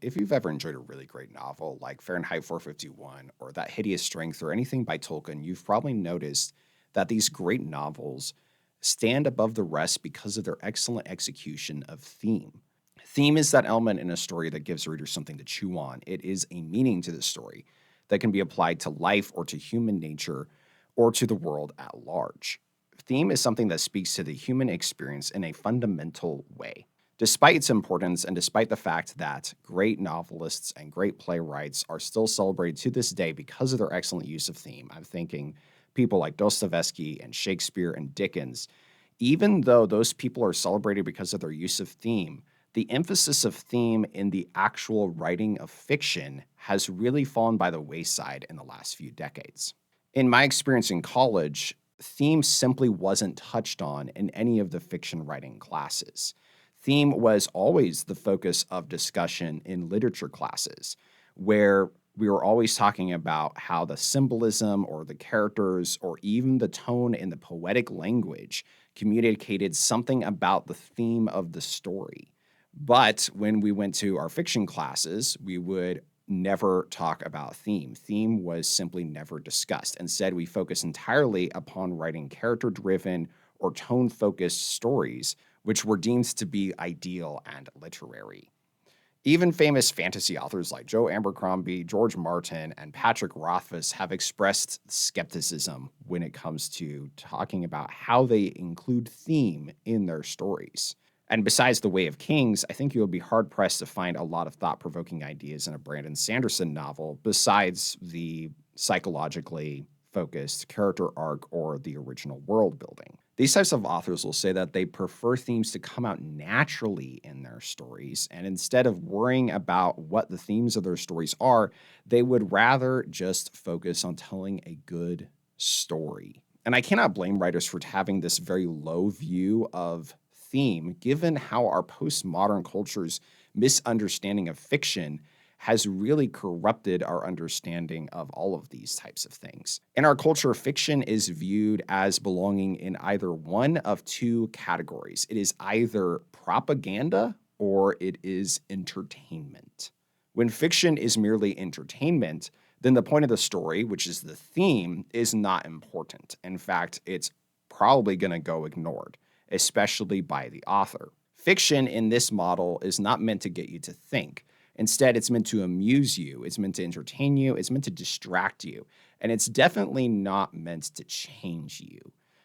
if you've ever enjoyed a really great novel like Fahrenheit 451 or That Hideous Strength or anything by Tolkien, you've probably noticed that these great novels stand above the rest because of their excellent execution of theme. Theme is that element in a story that gives readers something to chew on. It is a meaning to the story that can be applied to life or to human nature or to the world at large. Theme is something that speaks to the human experience in a fundamental way. Despite its importance and despite the fact that great novelists and great playwrights are still celebrated to this day because of their excellent use of theme, I'm thinking people like Dostoevsky and Shakespeare and Dickens, even though those people are celebrated because of their use of theme, the emphasis of theme in the actual writing of fiction has really fallen by the wayside in the last few decades. In my experience in college, theme simply wasn't touched on in any of the fiction writing classes. Theme was always the focus of discussion in literature classes, where we were always talking about how the symbolism or the characters or even the tone in the poetic language communicated something about the theme of the story. But when we went to our fiction classes, we would never talk about theme. Theme was simply never discussed. Instead, we focused entirely upon writing character-driven or tone-focused stories, which were deemed to be ideal and literary. Even famous fantasy authors like Joe Abercrombie, George Martin, and Patrick Rothfuss have expressed skepticism when it comes to talking about how they include theme in their stories. And besides The Way of Kings, I think you'll be hard-pressed to find a lot of thought-provoking ideas in a Brandon Sanderson novel besides the psychologically focused character arc or the original world building. These types of authors will say that they prefer themes to come out naturally in their stories, and instead of worrying about what the themes of their stories are, they would rather just focus on telling a good story. And I cannot blame writers for having this very low view of theme, given how our postmodern culture's misunderstanding of fiction has really corrupted our understanding of all of these types of things. In our culture, fiction is viewed as belonging in either one of two categories. It is either propaganda or it is entertainment. When fiction is merely entertainment, then the point of the story, which is the theme, is not important. In fact, it's probably going to go ignored, especially by the author. Fiction in this model is not meant to get you to think. Instead, it's meant to amuse you, it's meant to entertain you, it's meant to distract you, and it's definitely not meant to change you.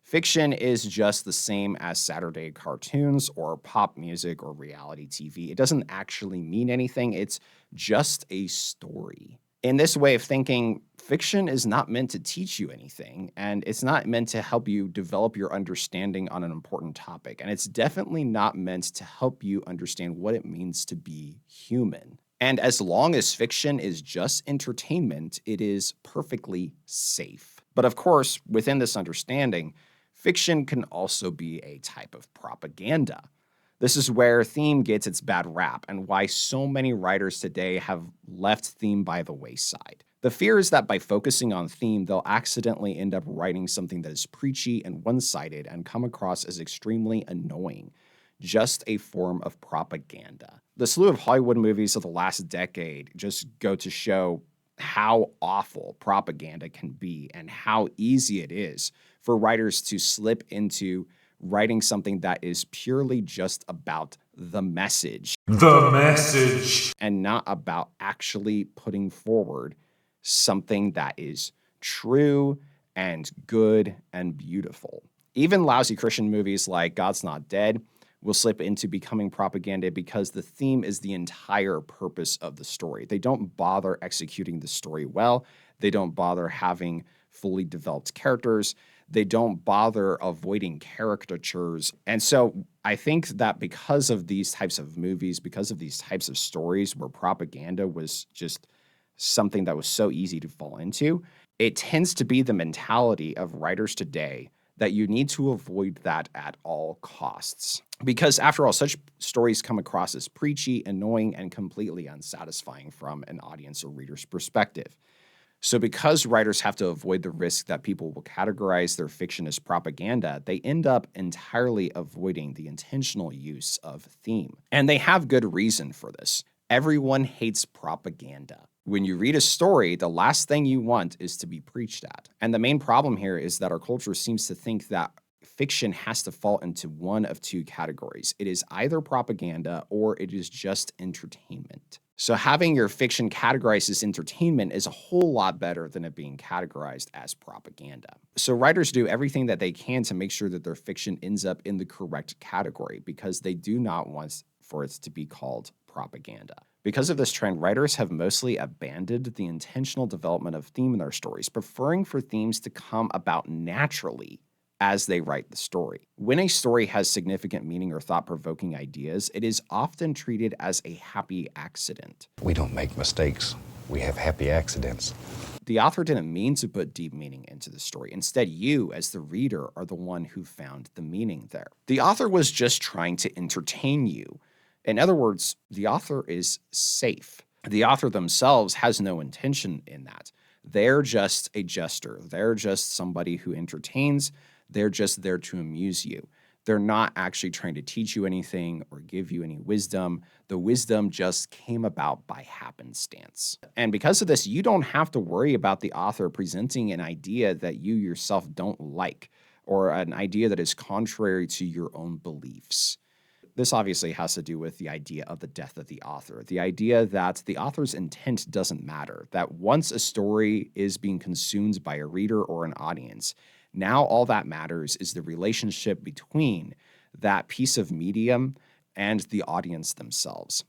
Fiction is just the same as Saturday cartoons or pop music or reality TV. It doesn't actually mean anything, it's just a story. In this way of thinking, fiction is not meant to teach you anything, and it's not meant to help you develop your understanding on an important topic, and it's definitely not meant to help you understand what it means to be human. And as long as fiction is just entertainment, it is perfectly safe. But of course, within this understanding, fiction can also be a type of propaganda. This is where theme gets its bad rap and why so many writers today have left theme by the wayside. The fear is that by focusing on theme, they'll accidentally end up writing something that is preachy and one-sided and come across as extremely annoying, just a form of propaganda. The slew of Hollywood movies of the last decade just go to show how awful propaganda can be and how easy it is for writers to slip into writing something that is purely just about the message. The message. And not about actually putting forward something that is true and good and beautiful. Even lousy Christian movies like God's Not Dead will slip into becoming propaganda because the theme is the entire purpose of the story. They don't bother executing the story well. They don't bother having fully developed characters. They don't bother avoiding caricatures. And so I think that because of these types of movies, because of these types of stories where propaganda was just something that was so easy to fall into, it tends to be the mentality of writers today that you need to avoid that at all costs. Because after all, such stories come across as preachy, annoying, and completely unsatisfying from an audience or reader's perspective. So because writers have to avoid the risk that people will categorize their fiction as propaganda, they end up entirely avoiding the intentional use of theme. And they have good reason for this. Everyone hates propaganda. When you read a story, the last thing you want is to be preached at. And the main problem here is that our culture seems to think that fiction has to fall into one of two categories. It is either propaganda or it is just entertainment. So having your fiction categorized as entertainment is a whole lot better than it being categorized as propaganda. So writers do everything that they can to make sure that their fiction ends up in the correct category because they do not want for it to be called propaganda. Because of this trend, writers have mostly abandoned the intentional development of theme in their stories, preferring for themes to come about naturally as they write the story. When a story has significant meaning or thought-provoking ideas, it is often treated as a happy accident. We don't make mistakes. We have happy accidents. The author didn't mean to put deep meaning into the story. Instead, you, as the reader, are the one who found the meaning there. The author was just trying to entertain you. In other words, the author is safe. The author themselves has no intention in that. They're just a jester. They're just somebody who entertains. They're just there to amuse you. They're not actually trying to teach you anything or give you any wisdom. The wisdom just came about by happenstance. And because of this, you don't have to worry about the author presenting an idea that you yourself don't like or an idea that is contrary to your own beliefs. This obviously has to do with the idea of the death of the author, the idea that the author's intent doesn't matter, that once a story is being consumed by a reader or an audience, now all that matters is the relationship between that piece of medium and the audience themselves.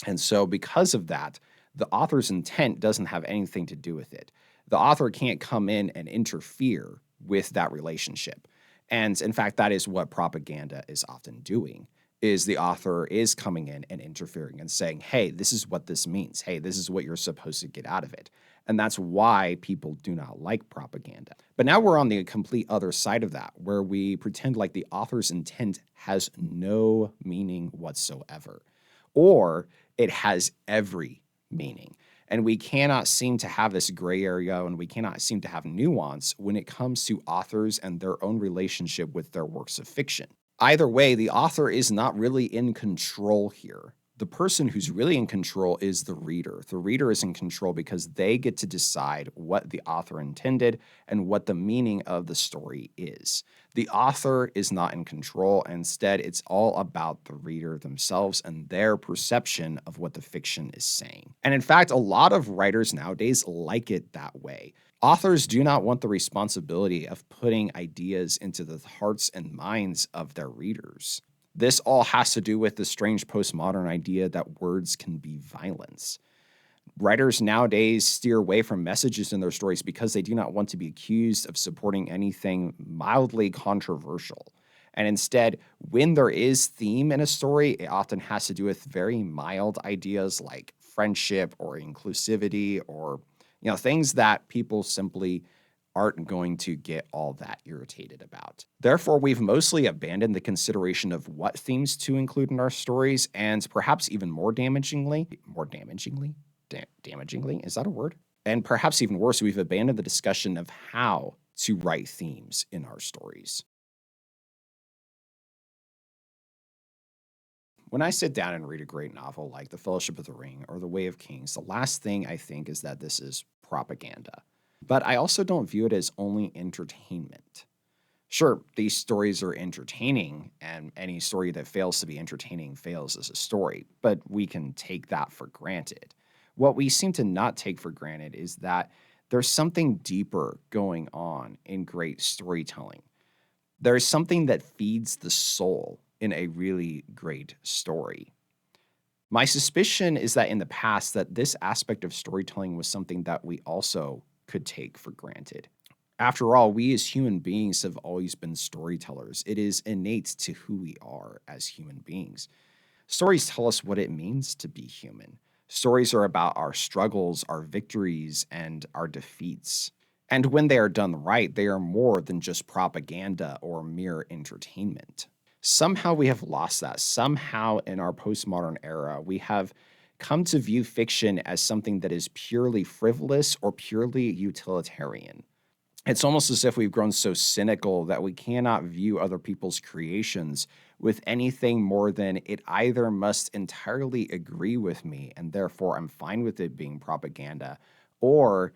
And so because of that, the author's intent doesn't have anything to do with it. The author can't come in and interfere with that relationship. And in fact, that is what propaganda is often doing. Is the author is coming in and interfering and saying, hey, this is what this means. Hey, this is what you're supposed to get out of it. And that's why people do not like propaganda. But now we're on the complete other side of that, where we pretend like the author's intent has no meaning whatsoever, or it has every meaning. And we cannot seem to have this gray area and we cannot seem to have nuance when it comes to authors and their own relationship with their works of fiction. Either way, the author is not really in control here. The person who's really in control is the reader. The reader is in control because they get to decide what the author intended and what the meaning of the story is. The author is not in control. Instead, it's all about the reader themselves and their perception of what the fiction is saying. And in fact, a lot of writers nowadays like it that way. Authors do not want the responsibility of putting ideas into the hearts and minds of their readers. This all has to do with the strange postmodern idea that words can be violence. Writers nowadays steer away from messages in their stories because they do not want to be accused of supporting anything mildly controversial. And instead, when there is theme in a story, it often has to do with very mild ideas like friendship or inclusivity or things that people simply aren't going to get all that irritated about. Therefore, we've mostly abandoned the consideration of what themes to include in our stories, and perhaps even damagingly, is that a word? And perhaps even worse, we've abandoned the discussion of how to write themes in our stories. When I sit down and read a great novel like The Fellowship of the Ring or The Way of Kings, the last thing I think is that this is propaganda. But I also don't view it as only entertainment. Sure, these stories are entertaining, and any story that fails to be entertaining fails as a story, but we can take that for granted. What we seem to not take for granted is that there's something deeper going on in great storytelling. There's something that feeds the soul in a really great story. My suspicion is that in the past that this aspect of storytelling was something that we also could take for granted. After all, we as human beings have always been storytellers. It is innate to who we are as human beings. Stories tell us what it means to be human. Stories are about our struggles, our victories, and our defeats. And when they are done right, they are more than just propaganda or mere entertainment. Somehow we have lost that. Somehow in our postmodern era, we have come to view fiction as something that is purely frivolous or purely utilitarian. It's almost as if we've grown so cynical that we cannot view other people's creations with anything more than it either must entirely agree with me and therefore I'm fine with it being propaganda, or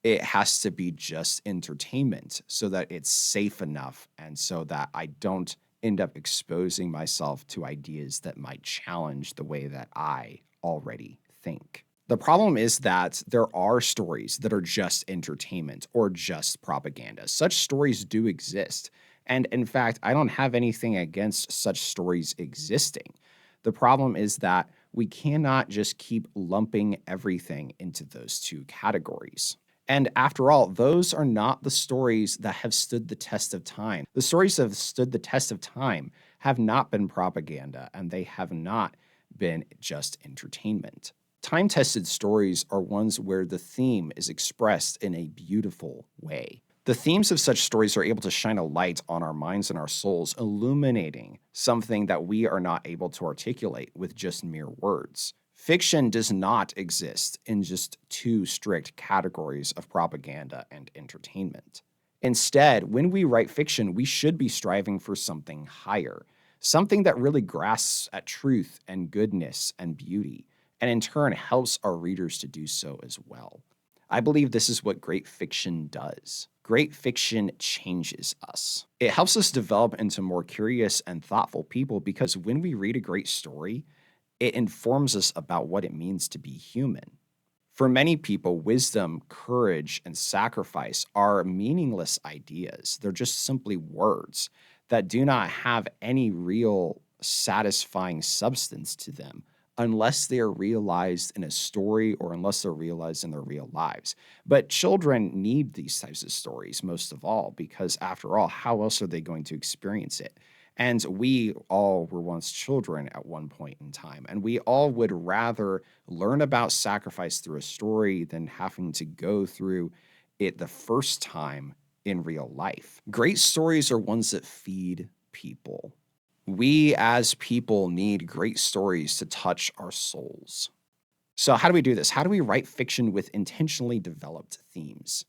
it has to be just entertainment so that it's safe enough and so that I don't end up exposing myself to ideas that might challenge the way that I already think. The problem is that there are stories that are just entertainment or just propaganda. Such stories do exist. And in fact, I don't have anything against such stories existing. The problem is that we cannot just keep lumping everything into those two categories. And after all, those are not the stories that have stood the test of time. The stories that have stood the test of time have not been propaganda, and they have not been just entertainment. Time-tested stories are ones where the theme is expressed in a beautiful way. The themes of such stories are able to shine a light on our minds and our souls, illuminating something that we are not able to articulate with just mere words. Fiction does not exist in just two strict categories of propaganda and entertainment. Instead, when we write fiction, we should be striving for something higher, something that really grasps at truth and goodness and beauty, and in turn helps our readers to do so as well. I believe this is what great fiction does. Great fiction changes us. It helps us develop into more curious and thoughtful people because when we read a great story, it informs us about what it means to be human. For many people, wisdom, courage, and sacrifice are meaningless ideas. They're just simply words that do not have any real satisfying substance to them unless they are realized in a story or unless they're realized in their real lives. But children need these types of stories most of all because, after all, how else are they going to experience it? And we all were once children at one point in time, and we all would rather learn about sacrifice through a story than having to go through it the first time in real life. Great stories are ones that feed people. We as people need great stories to touch our souls. So, how do we do this? How do we write fiction with intentionally developed themes?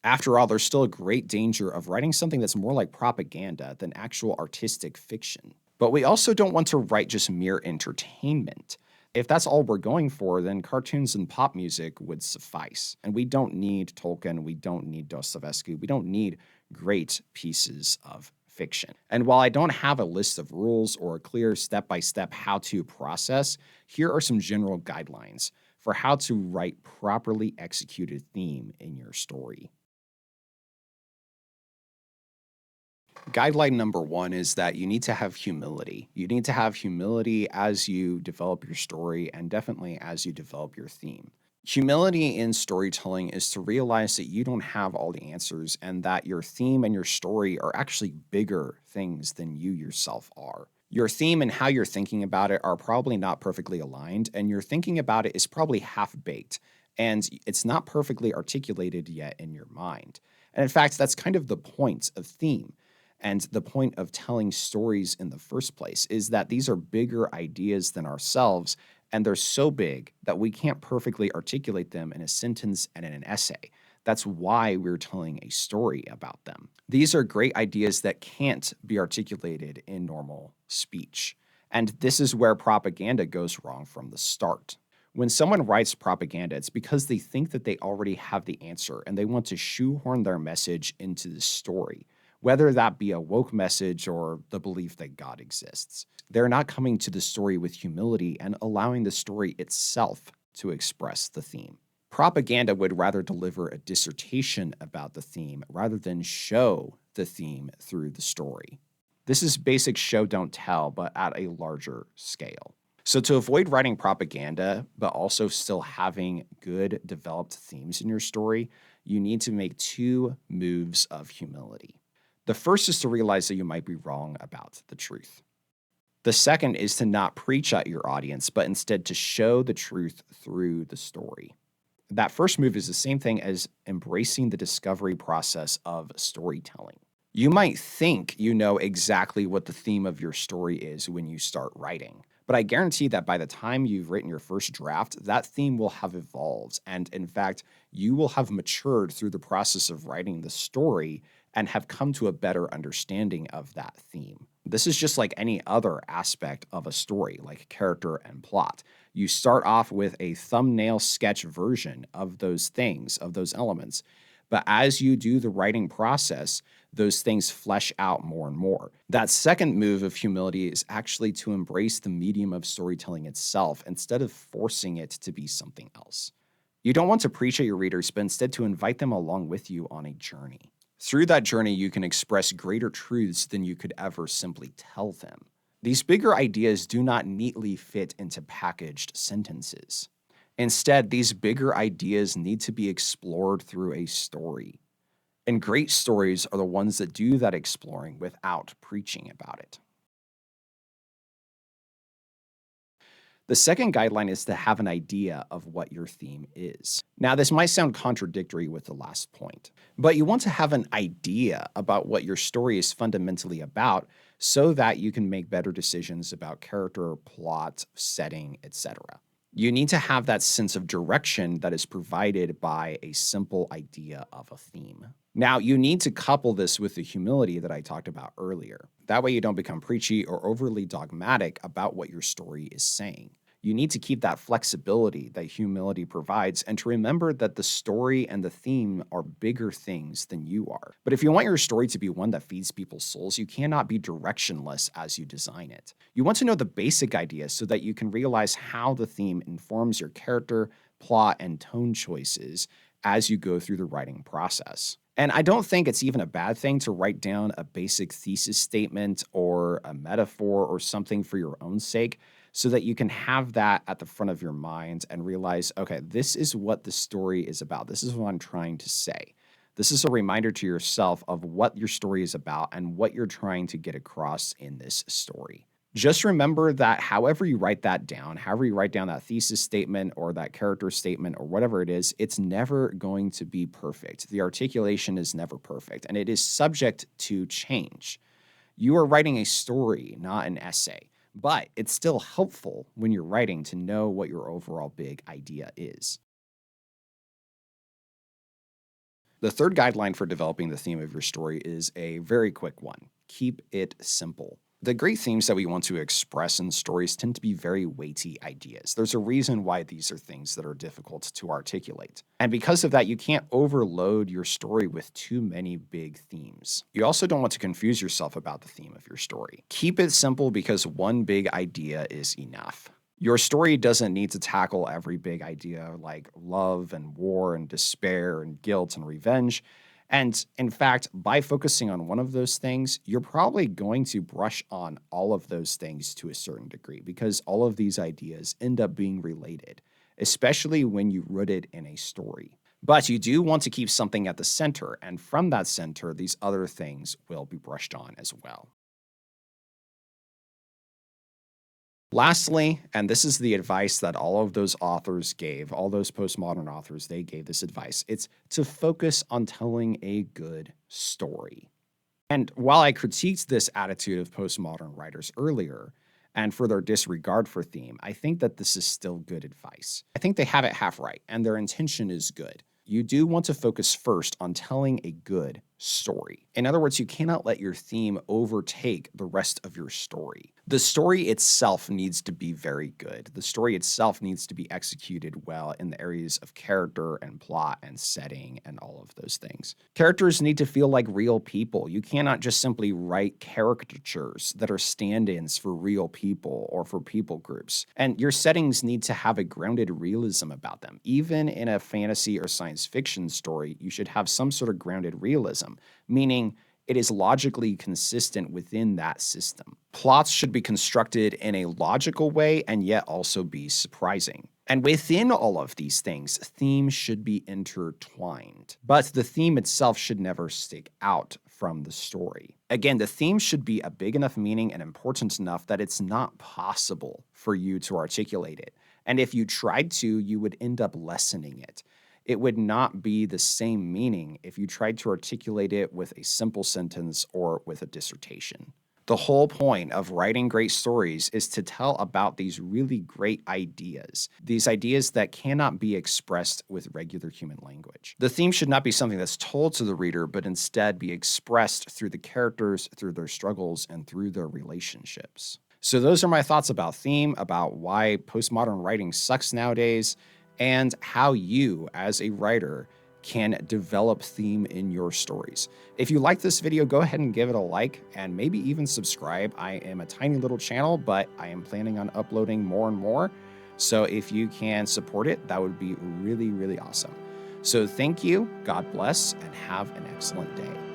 After all, there's still a great danger of writing something that's more like propaganda than actual artistic fiction. But we also don't want to write just mere entertainment. If that's all we're going for, then cartoons and pop music would suffice. And we don't need Tolkien, we don't need Dostoevsky, we don't need great pieces of fiction. And while I don't have a list of rules or a clear step-by-step how-to process, here are some general guidelines for how to write properly executed theme in your story. Guideline number one is that you need to have humility. You need to have humility as you develop your story and definitely as you develop your theme. Humility in storytelling is to realize that you don't have all the answers and that your theme and your story are actually bigger things than you yourself are. Your theme and how you're thinking about it are probably not perfectly aligned, and your thinking about it is probably half-baked, and it's not perfectly articulated yet in your mind. And in fact, that's kind of the point of theme. And the point of telling stories in the first place is that these are bigger ideas than ourselves, and they're so big that we can't perfectly articulate them in a sentence and in an essay. That's why we're telling a story about them. These are great ideas that can't be articulated in normal speech. And this is where propaganda goes wrong from the start. When someone writes propaganda, it's because they think that they already have the answer and they want to shoehorn their message into the story, whether that be a woke message or the belief that God exists. They're not coming to the story with humility and allowing the story itself to express the theme. Propaganda would rather deliver a dissertation about the theme rather than show the theme through the story. This is basic show don't tell, but at a larger scale. So to avoid writing propaganda, but also still having good developed themes in your story, you need to make two moves of humility. The first is to realize that you might be wrong about the truth. The second is to not preach at your audience, but instead to show the truth through the story. That first move is the same thing as embracing the discovery process of storytelling. You might think you know exactly what the theme of your story is when you start writing, but I guarantee that by the time you've written your first draft, that theme will have evolved, and in fact, you will have matured through the process of writing the story and have come to a better understanding of that theme. This is just like any other aspect of a story, like character and plot. You start off with a thumbnail sketch version of those things, of those elements. But as you do the writing process, those things flesh out more and more. That second move of humility is actually to embrace the medium of storytelling itself instead of forcing it to be something else. You don't want to preach at your readers, but instead to invite them along with you on a journey. Through that journey, you can express greater truths than you could ever simply tell them. These bigger ideas do not neatly fit into packaged sentences. Instead, these bigger ideas need to be explored through a story. And great stories are the ones that do that exploring without preaching about it. The second guideline is to have an idea of what your theme is. Now, this might sound contradictory with the last point, but you want to have an idea about what your story is fundamentally about so that you can make better decisions about character, plot, setting, etc. You need to have that sense of direction that is provided by a simple idea of a theme. Now, you need to couple this with the humility that I talked about earlier. That way you don't become preachy or overly dogmatic about what your story is saying. You need to keep that flexibility that humility provides and to remember that the story and the theme are bigger things than you are. But if you want your story to be one that feeds people's souls, you cannot be directionless as you design it. You want to know the basic ideas so that you can realize how the theme informs your character, plot, and tone choices as you go through the writing process. And I don't think it's even a bad thing to write down a basic thesis statement or a metaphor or something for your own sake so that you can have that at the front of your mind and realize, okay, this is what the story is about. This is what I'm trying to say. This is a reminder to yourself of what your story is about and what you're trying to get across in this story. Just remember that however you write that down, however you write down that thesis statement or that character statement or whatever it is, it's never going to be perfect. The articulation is never perfect, and it is subject to change. You are writing a story, not an essay, but it's still helpful when you're writing to know what your overall big idea is. The third guideline for developing the theme of your story is a very quick one. Keep it simple. The great themes that we want to express in stories tend to be very weighty ideas. There's a reason why these are things that are difficult to articulate. And because of that, you can't overload your story with too many big themes. You also don't want to confuse yourself about the theme of your story. Keep it simple because one big idea is enough. Your story doesn't need to tackle every big idea like love and war and despair and guilt and revenge. And in fact, by focusing on one of those things, you're probably going to brush on all of those things to a certain degree because all of these ideas end up being related, especially when you root it in a story. But you do want to keep something at the center, and from that center, these other things will be brushed on as well. Lastly, and this is the advice that all of those authors gave, all those postmodern authors, they gave this advice. It's to focus on telling a good story. And while I critiqued this attitude of postmodern writers earlier, and for their disregard for theme, I think that this is still good advice. I think they have it half right, and their intention is good. You do want to focus first on telling a good story. In other words, you cannot let your theme overtake the rest of your story. The story itself needs to be very good. The story itself needs to be executed well in the areas of character and plot and setting and all of those things. Characters need to feel like real people. You cannot just simply write caricatures that are stand-ins for real people or for people groups. And your settings need to have a grounded realism about them. Even in a fantasy or science fiction story, you should have some sort of grounded realism, meaning it is logically consistent within that system. Plots should be constructed in a logical way and yet also be surprising. And within all of these things, themes should be intertwined. But the theme itself should never stick out from the story. Again, the theme should be a big enough meaning and important enough that it's not possible for you to articulate it. And if you tried to, you would end up lessening it. It would not be the same meaning if you tried to articulate it with a simple sentence or with a dissertation. The whole point of writing great stories is to tell about these really great ideas, these ideas that cannot be expressed with regular human language. The theme should not be something that's told to the reader, but instead be expressed through the characters, through their struggles, and through their relationships. So those are my thoughts about theme, about why postmodern writing sucks nowadays, and how you, as a writer, can develop theme in your stories. If you like this video, go ahead and give it a like and maybe even subscribe. I am a tiny little channel, but I am planning on uploading more and more. So if you can support it, that would be really, really awesome. So thank you, God bless, and have an excellent day.